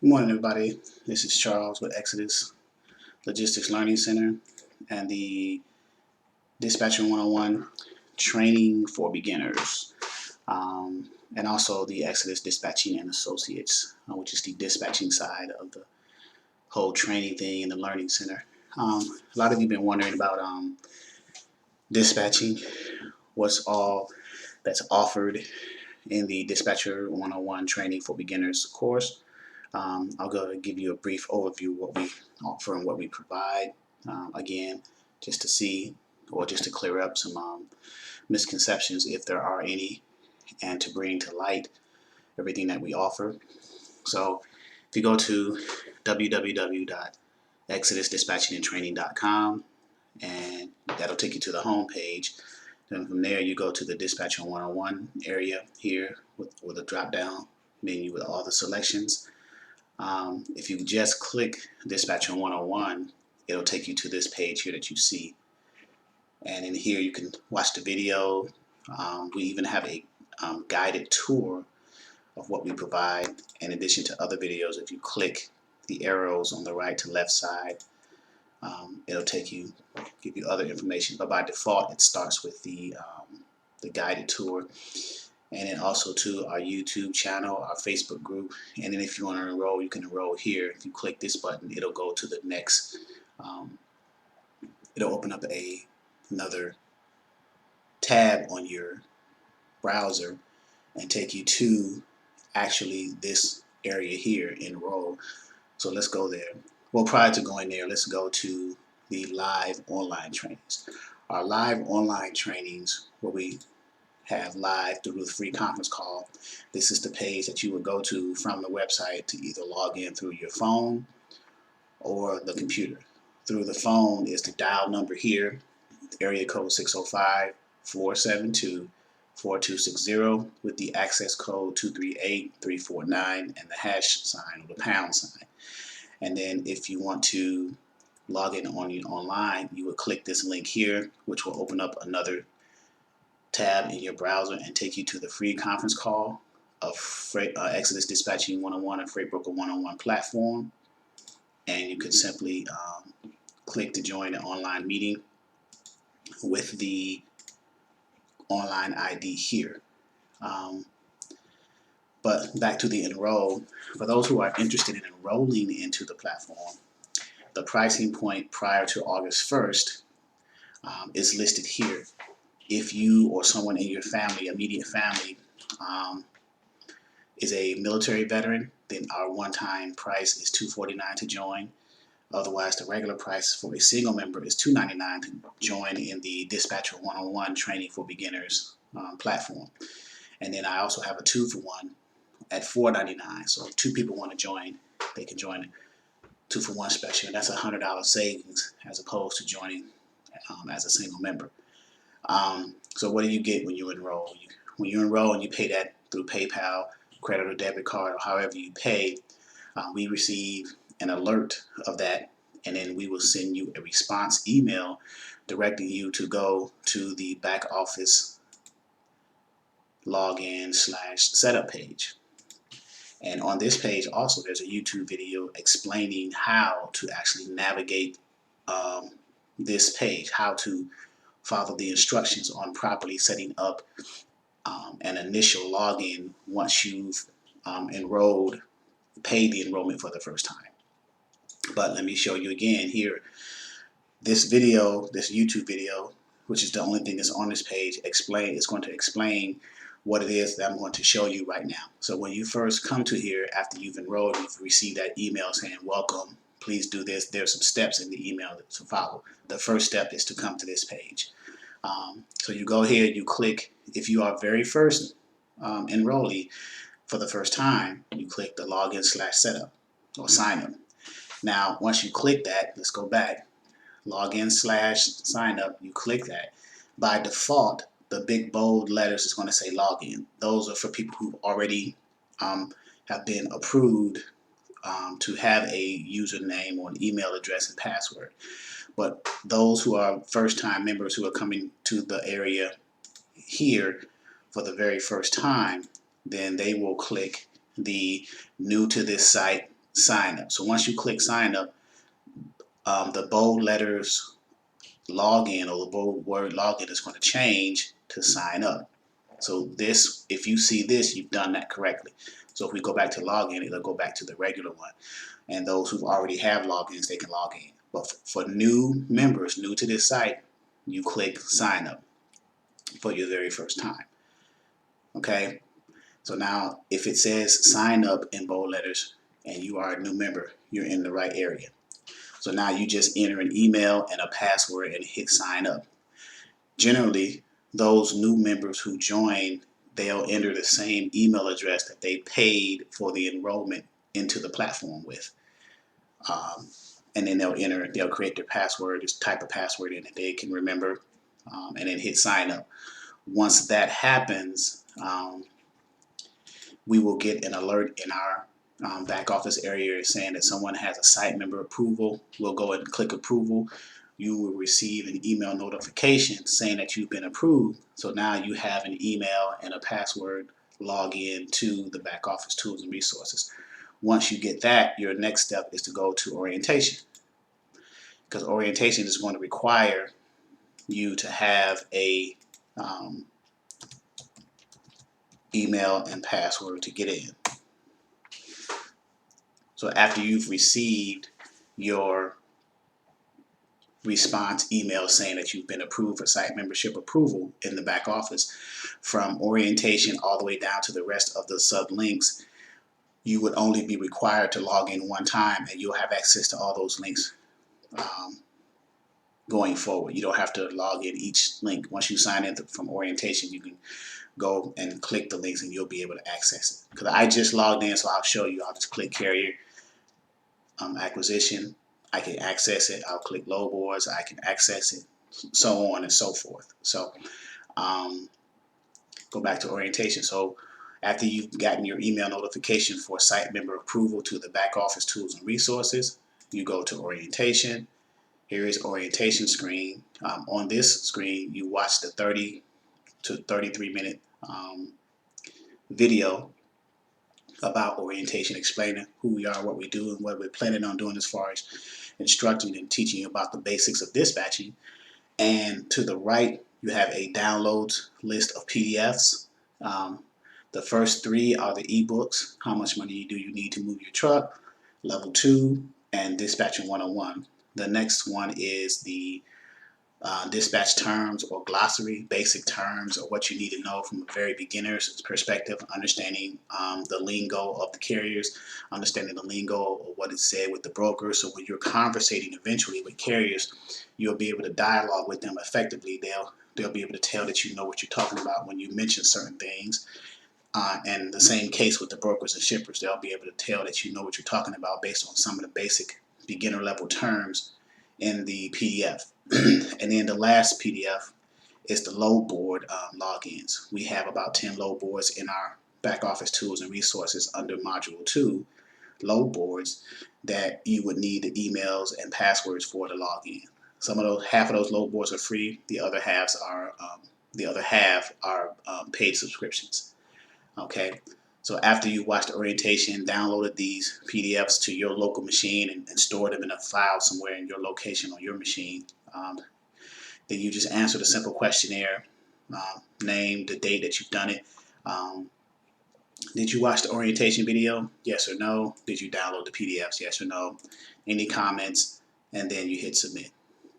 Good morning, everybody. This is Charles with Exodus Logistics Learning Center and the Dispatching 101 training for beginners, and also the Exodus Dispatching and Associates, which is the dispatching side of the whole training thing in the Learning Center. A lot of you have been wondering about dispatching, what's all that's offered in the Dispatcher 101 training for beginners course. I'll go and give you a brief overview of what we offer and what we provide. Again, just to see or just to clear up some misconceptions if there are any, and to bring to light everything that we offer. So if you go to www.exodusdispatchingandtraining.com, and that'll take you to the home page. Then from there you go to the Dispatcher 101 area here with a drop down menu with all the selections. If you just click Dispatcher 101, it'll take you to this page here that you see. And in here you can watch the video. We even have a guided tour of what we provide, in addition to other videos. If you click the arrows on the right to left side, it'll take you, give you other information. But by default, it starts with the guided tour. And then also to our YouTube channel, our Facebook group. And then if you want to enroll, you can enroll here. If you click this button, it'll go to the next, it'll open up another tab on your browser and take you to actually this area here, enroll. So let's go there. Well, prior to going there, let's go to the live online trainings. Our live online trainings, where we have live through the free conference call. This is the page that you would go to from the website to either log in through your phone or the computer. Through the phone is the dial number here, area code 605-472-4260 with the access code 238349 and the hash sign or the pound sign. And then if you want to log in online, you would click this link here, which will open up another tab in your browser and take you to the free conference call of Exodus Dispatching 101 and Freight Broker 101 platform. And you can simply click to join an online meeting with the online ID here. But back to the enroll. For those who are interested in enrolling into the platform, the pricing point prior to August 1st is listed here. If you or someone in your family, immediate family, is a military veteran, then our one-time price is $249 to join. Otherwise, the regular price for a single member is $299 to join in the Dispatcher 101 training for beginners platform. And then I also have a 2-for-1 at $499. So if two people want to join, they can join 2-for-1 special. And that's $100 savings as opposed to joining as a single member. So what do you get when you enroll? When you enroll and you pay that through PayPal, credit or debit card, or however you pay, we receive an alert of that, and then we will send you a response email directing you to go to the back office login/setup page. And on this page also there's a YouTube video explaining how to actually navigate this page, how to follow the instructions on properly setting up an initial login once you've enrolled, paid the enrollment for the first time. But let me show you again here. This video, this YouTube video, which is the only thing that's on this page, is going to explain what it is that I'm going to show you right now. So when you first come to here after you've enrolled, you've received that email saying welcome, please do this. There's some steps in the email to follow. The first step is to come to this page. So you go here, you click, if you are very first enrollee for the first time, you click the login/setup or sign up. Now, once you click that, let's go back, login/sign up, you click that. By default, the big bold letters is going to say login. Those are for people who already have been approved to have a username or an email address and password. But those who are first-time members who are coming to the area here for the very first time, then they will click the new to this site sign up. So once you click sign up, the bold letters login or the bold word login is going to change to sign up. So this, if you see this, you've done that correctly. So if we go back to login, it'll go back to the regular one. And those who already have logins, they can log in. But for new members, new to this site, you click sign up for your very first time. Okay? So now if it says sign up in bold letters and you are a new member, you're in the right area. So now you just enter an email and a password and hit sign up. Generally, those new members who join, they'll enter the same email address that they paid for the enrollment into the platform with. And then they'll create their password, just type a password in that they can remember, and then hit sign up. Once that happens, we will get an alert in our back office area saying that someone has a site member approval. We'll go ahead and click approval. You will receive an email notification saying that you've been approved. So now you have an email and a password login to the back office tools and resources. Once you get that, your next step is to go to orientation, because orientation is going to require you to have a email and password to get in. So after you've received your response email saying that you've been approved for site membership approval in the back office, from orientation all the way down to the rest of the sublinks, you would only be required to log in one time and you'll have access to all those links going forward. You don't have to log in each link. Once you sign in from orientation, you can go and click the links and you'll be able to access it. Because I just logged in, so I'll show you. I'll just click carrier acquisition. I can access it. I'll click load boards. I can access it, so on and so forth. So go back to orientation. So after you've gotten your email notification for site member approval to the back office tools and resources, you go to orientation. Here is orientation screen. On this screen, you watch the 30 to 33-minute video about orientation, explaining who we are, what we do, and what we're planning on doing as far as instructing and teaching you about the basics of dispatching. And to the right, you have a downloads list of PDFs. The first three are the ebooks, How Much Money Do You Need to Move Your Truck, Level 2, and Dispatching 101. The next one is the dispatch terms or glossary, basic terms or what you need to know from a very beginner's perspective, understanding the lingo of the carriers, understanding the lingo of what is said with the brokers. So when you're conversating eventually with carriers, you'll be able to dialogue with them effectively. They'll be able to tell that you know what you're talking about when you mention certain things. And the same case with the brokers and shippers. They'll be able to tell that you know what you're talking about based on some of the basic beginner level terms in the PDF. And then the last PDF is the load board logins. We have about 10 load boards in our back office tools and resources under module 2, load boards, that you would need the emails and passwords for to log in. Half of those load boards are free. The other half are paid subscriptions. Okay. So after you watched the orientation, downloaded these PDFs to your local machine and stored them in a file somewhere in your location on your machine, then you just answer the simple questionnaire, name, the date that you've done it. Did you watch the orientation video? Yes or no? Did you download the PDFs? Yes or no? Any comments? And then you hit submit.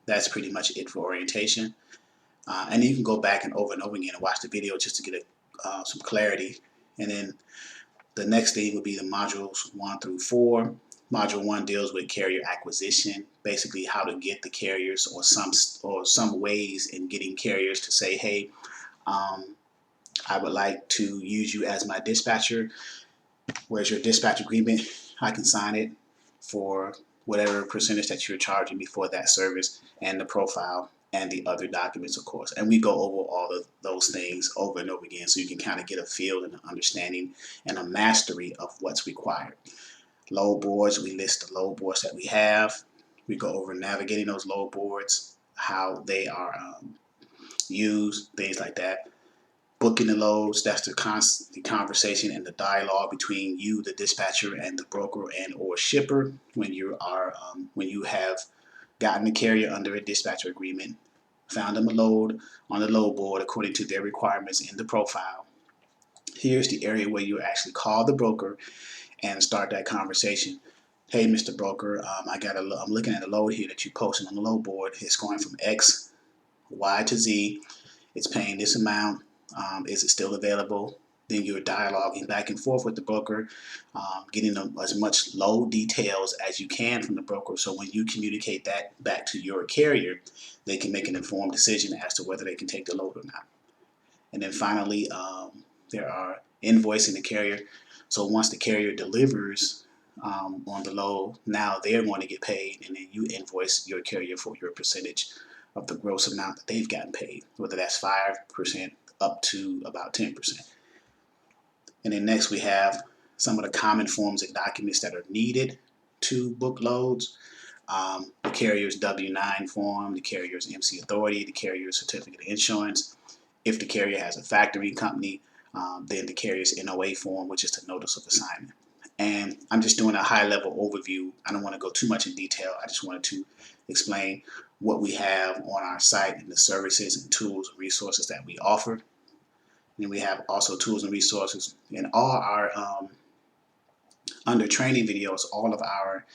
That's pretty much it for orientation. And you can go back and over again and watch the video just to get some clarity. And then the next thing would be the modules 1 through 4. Module 1 deals with carrier acquisition, basically how to get the carriers, or some ways in getting carriers to say, hey, I would like to use you as my dispatcher. Where's your dispatch agreement? I can sign it for whatever percentage that you're charging me for that service, and the profile and the other documents, of course. And we go over all of those things over and over again so you can kind of get a feel and an understanding and a mastery of what's required. Load boards, we list the load boards that we have. We go over navigating those load boards, how they are used, things like that. Booking the loads, that's the conversation and the dialogue between you, the dispatcher, and the broker and or shipper when you have gotten the carrier under a dispatcher agreement, found them a load on the load board according to their requirements in the profile. Here's the area where you actually call the broker and start that conversation. Hey, Mr. Broker, I'm looking at a load here that you posted on the load board. It's going from X, Y to Z. It's paying this amount. Is it still available? Then you're dialoguing back and forth with the broker, getting them as much load details as you can from the broker. So when you communicate that back to your carrier, they can make an informed decision as to whether they can take the load or not. And then finally, there are invoicing the carrier. So once the carrier delivers on the load, now they're going to get paid, and then you invoice your carrier for your percentage of the gross amount that they've gotten paid, whether that's 5% up to about 10%. And then next we have some of the common forms and documents that are needed to book loads. The carrier's W-9 form, the carrier's MC authority, the carrier's certificate of insurance. If the carrier has a factoring company, then the carrier's NOA form, which is the notice of assignment. And I'm just doing a high-level overview. I don't want to go too much in detail. I just wanted to explain what we have on our site and the services and tools and resources that we offer. And we have also tools and resources in all our under training videos, all of our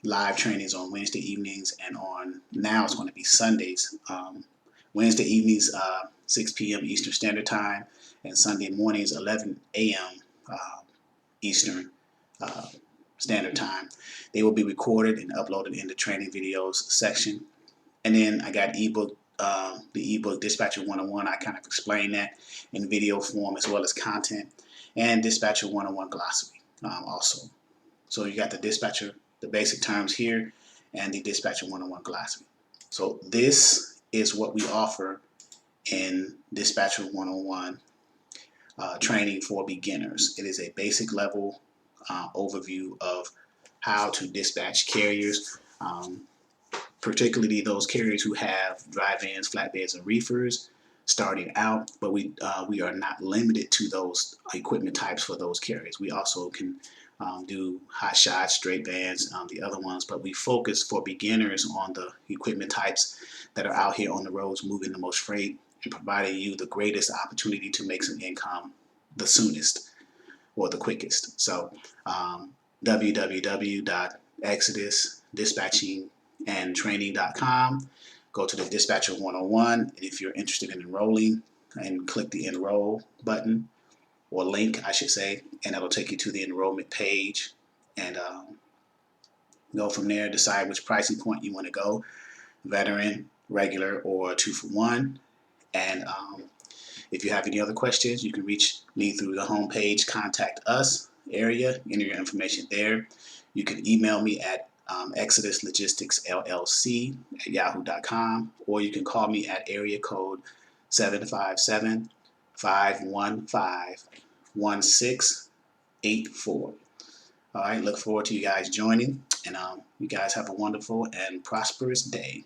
live trainings on Wednesday evenings, and on now it's going to be Sundays. Wednesday evenings, 6 p.m. Eastern Standard Time, and Sunday mornings, 11 a.m. Eastern Standard Time. They will be recorded and uploaded in the training videos section. And then I got ebook, the ebook Dispatcher 101. I kind of explain that in video form as well as content, and Dispatcher 101 glossary also. So you got the Dispatcher, the basic terms here, and the Dispatcher 101 glossary. So this is what we offer in Dispatcher 101 training for beginners. It is a basic level overview of how to dispatch carriers, particularly those carriers who have dry vans, flatbeds, and reefers starting out, but we are not limited to those equipment types for those carriers. We also can do hot shots, straight vans, the other ones, but we focus for beginners on the equipment types that are out here on the roads moving the most freight and providing you the greatest opportunity to make some income the soonest or the quickest. So www.exodusdispatchingandtraining.com. Go to the Dispatcher 101, and if you're interested in enrolling, and click the enroll button, or link I should say, and it'll take you to the enrollment page, and go from there. Decide which pricing point you want to go, veteran, regular, or 2-for-1. And if you have any other questions, you can reach me through the homepage contact us area, enter your information there. You can email me at Exodus Logistics LLC at yahoo.com, or you can call me at area code 757-515-1684. All right, look forward to you guys joining, and you guys have a wonderful and prosperous day.